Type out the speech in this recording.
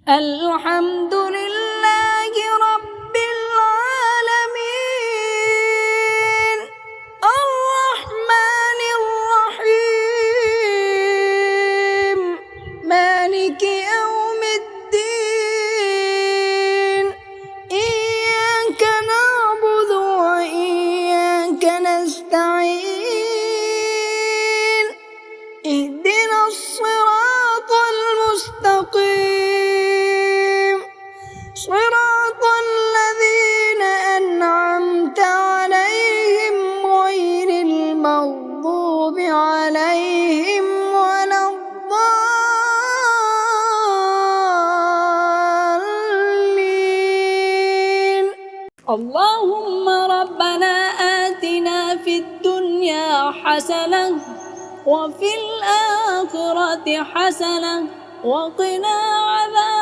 الحمد لله رب العالمين الرحمن الرحيم مالك يوم الدين إياك نعبد وإياك نستعين اهدنا الصراط المستقيم صراط الذين أنعمت عليهم غير المغضوب عليهم ولا الضالين. اللهم ربنا آتنا في الدنيا حسنة وفي الآخرة حسنة وقنا عذاب